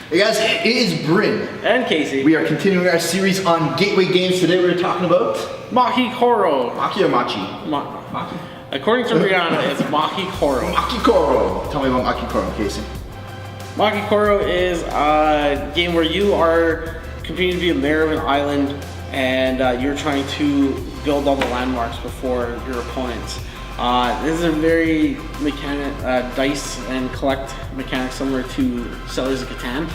Hey guys, it is Bryn. And Casey. We are continuing our series on gateway games. Today we're talking about Machi Koro. Machi or Machi? Machi. According to Rihanna, it's Machi Koro. Machi Koro. Tell me about Machi Koro, Casey. Machi Koro is a game where you are competing to be a mayor of an island, and you're trying to build all the landmarks before your opponents. This is a very dice and collect mechanic similar to Settlers of Catan.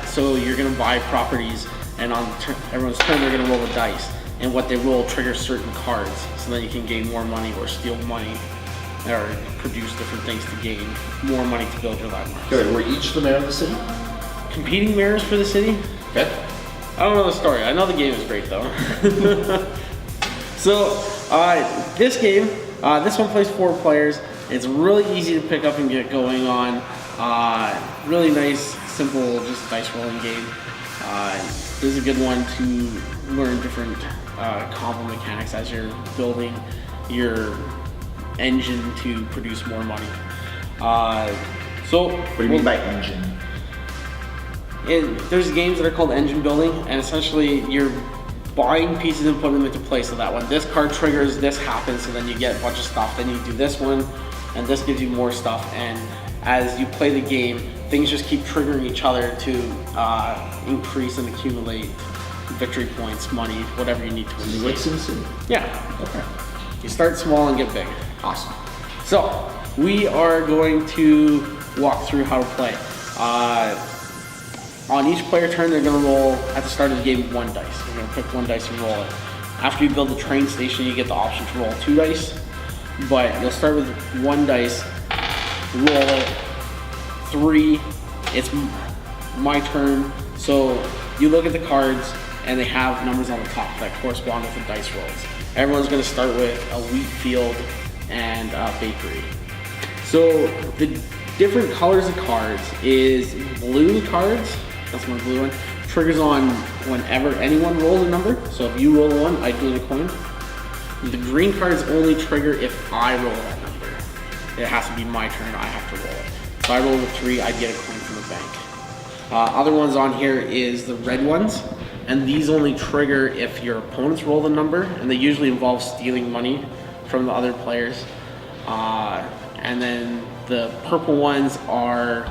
So you're going to buy properties, and on everyone's turn they're going to roll the dice, and what they roll triggers certain cards, so then you can gain more money or steal money or produce different things to gain more money to build your landmarks. Okay, we're each the mayor of the city? Competing mayors for the city? Okay. I don't know the story. I know the game is great though. So this game, this one plays 4 players. It's really easy to pick up and get going on. Really nice, simple, just dice rolling game. This is a good one to learn different combo mechanics as you're building your engine to produce more money. So what do you mean by engine? There's games that are called engine building, and essentially you're buying pieces and putting them into place so that when this card triggers, this happens, so then you get a bunch of stuff. Then you do this one, and this gives you more stuff. And as you play the game, things just keep triggering each other to increase and accumulate victory points, money, whatever you need to win. Like SimCity? Yeah. Okay. You start small and get big. Awesome. So we are going to walk through how to play. On each player turn, they're going to roll at the start of the game 1 dice. You're going to pick 1 dice and roll it. After you build the train station, you get the option to roll 2 dice, but you'll start with 1 dice, roll it, 3, it's my turn. So you look at the cards and they have numbers on the top that correspond with the dice rolls. Everyone's going to start with a wheat field and a bakery. So the different colors of cards is blue cards. That's my blue one. Triggers on whenever anyone rolls a number. So if you roll 1, I gain a coin. The green cards only trigger if I roll that number. It has to be my turn, I have to roll it. If I roll a 3, I get a coin from the bank. Other ones on here is the red ones, and these only trigger if your opponents roll the number, and they usually involve stealing money from the other players. And then the purple ones are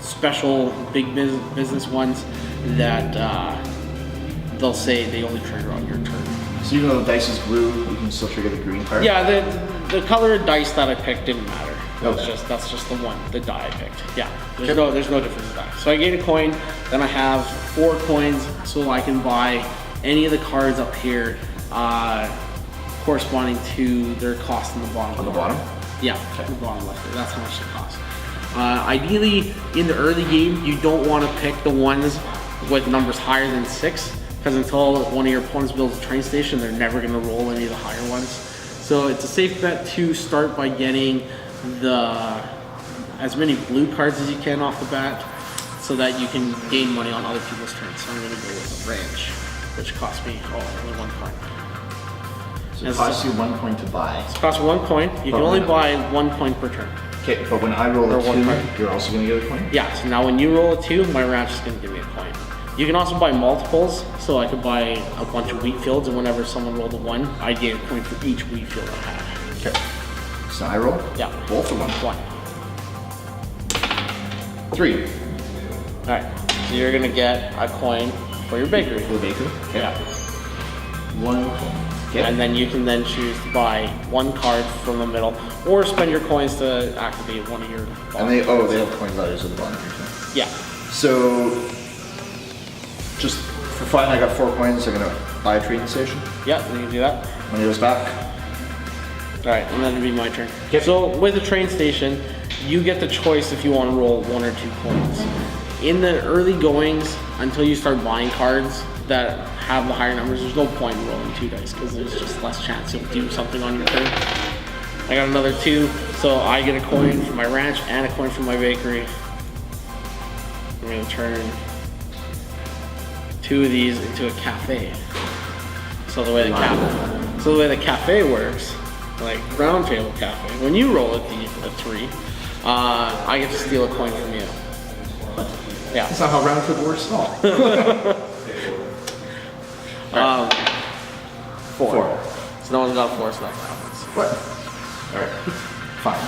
special big business ones that they'll say they only trigger on your turn. So even though the dice is blue, you can still trigger the green card? Yeah, the color of dice that I picked didn't matter. Okay. That's just the one, the die I picked. Yeah, there's no difference in that. So I gain a coin, then I have 4 coins, so I can buy any of the cards up here corresponding to their cost in the bottom. On the bottom? Yeah, okay. The bottom left there. That's how much it costs. Ideally, in the early game, you don't want to pick the ones with numbers higher than 6, because until one of your opponents builds a train station, they're never going to roll any of the higher ones. So it's a safe bet to start by getting as many blue cards as you can off the bat, so that you can gain money on other people's turns. So I'm going to go with a ranch, which costs me only 1 coin. So it costs you 1 coin to buy. It costs 1 coin. You can only buy 1 coin per turn. Okay, but when I roll a 2, you're also going to get a coin? Yeah, so now when you roll a 2, my ranch is going to give me a coin. You can also buy multiples, so I could buy a bunch of wheat fields, and whenever someone rolled a 1, I get a coin for each wheat field I have. Okay. So I roll? Yeah. Both or 1? 1. 3. Alright, so you're going to get a coin for your bakery. For the bakery? Okay. Yeah. 1 coin. Okay. And then you can then choose to buy 1 card from the middle, or spend your coins to activate one of your bonds. And they have coin letters at the bottom of your turn. Yeah. So, just for fun, I got 4 coins. I'm gonna buy a train station. Yeah, then you can do that. Money goes back. Alright, and then it'll be my turn. Okay. So with the train station, you get the choice if you want to roll 1 or 2 coins. In the early goings, until you start buying cards that have the higher numbers, there's no point in rolling 2 dice, because there's just less chance you'll do something on your turn. I got another 2, so I get a coin from my ranch and a coin from my bakery. I'm going to turn 2 of these into a cafe. So the way the cafe works, like round table cafe, when you roll a 3, I get to steal a coin from you. Yeah. That's not how round trip works at all. 4. 4. So no one's got 4, so that's what happens. What? Alright. Fine.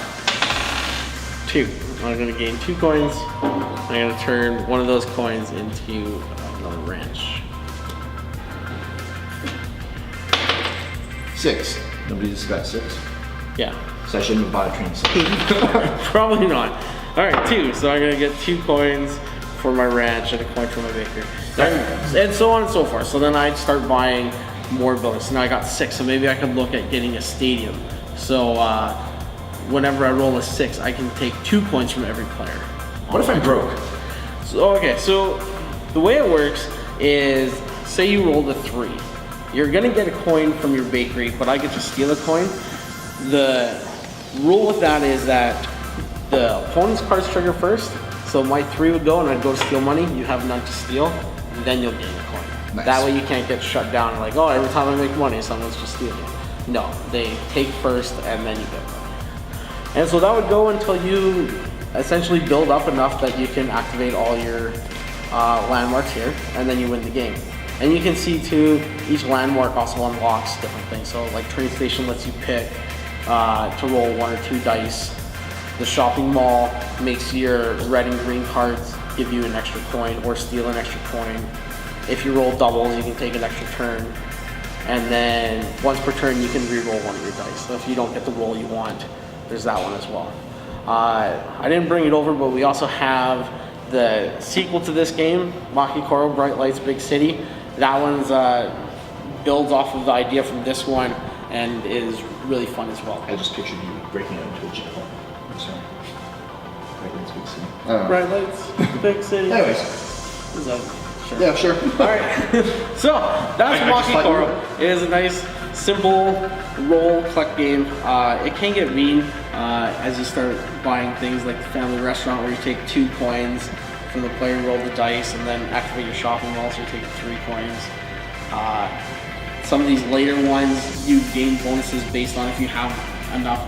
2. I'm gonna gain 2 coins. I'm gonna turn one of those coins into another ranch. 6. Nobody just got 6. Yeah. So I shouldn't have bought a train station. Probably not. Alright, 2. So I'm gonna get 2 coins for my ranch and a coin for my bakery. And so on and so forth. So then I'd start buying more buildings. So now I got 6. So maybe I could look at getting a stadium. So whenever I roll a 6, I can take 2 coins from every player. What if I'm broke? So, okay, so the way it works is, say you rolled a 3. You're gonna get a coin from your bakery, but I get to steal a coin. The rule with that is that the opponent's cards trigger first. So my 3 would go and I'd go to steal money. You have none to steal, and then you'll gain a coin. Nice. That way you can't get shut down like, oh, every time I make money, someone's just stealing it. No, they take first and then you get money. And so that would go until you essentially build up enough that you can activate all your landmarks here, and then you win the game. And you can see too, each landmark also unlocks different things. So like train station lets you pick to roll 1 or 2 dice. The shopping mall makes your red and green cards give you an extra coin or steal an extra coin. If you roll doubles, you can take an extra turn. And then once per turn, you can re-roll one of your dice. So if you don't get the roll you want, there's that one as well. I didn't bring it over, but we also have the sequel to this game, Machi Koro, Bright Lights, Big City. That one's builds off of the idea from this one and is really fun as well. I just pictured you breaking it into a jail. I'm sorry. Bright Lights, Big City. Bright Lights, Big City. Anyways. Is that, sure. Yeah, sure. Alright, so that's Machi Koro. It is a nice, simple roll collect game. It can get mean as you start buying things like the family restaurant where you take 2 coins from the player, roll the dice, and then activate your shopping mall, so you take 3 coins. Some of these later ones, you gain bonuses based on if you have enough,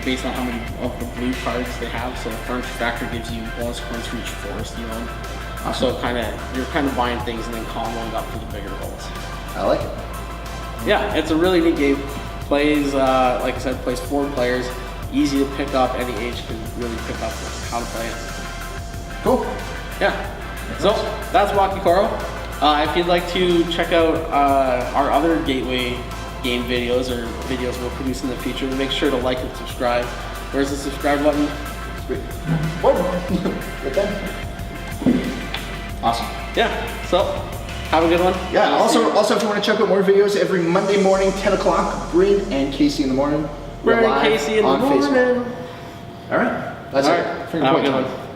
based on how many of the blue cards they have. So the Furniture Factory gives you bonus coins for each forest you own. So you're kind of buying things and then comboing up for the bigger rolls. I like it. Yeah, it's a really neat game. Plays, like I said, plays 4 players. Easy to pick up. Any age can really pick up how to play it. Cool. Yeah. So that's Machi Koro. If you'd like to check out our other Gateway game videos or videos we'll produce in the future, make sure to like and subscribe. Where's the subscribe button? Whoa. Right there. Awesome. Yeah. So have a good one. Yeah. Also, if you want to check out more videos, every Monday morning, 10 o'clock, Bryn and Casey in the morning. Bryn Casey in the morning. Facebook. All right. That's it. Have a good one.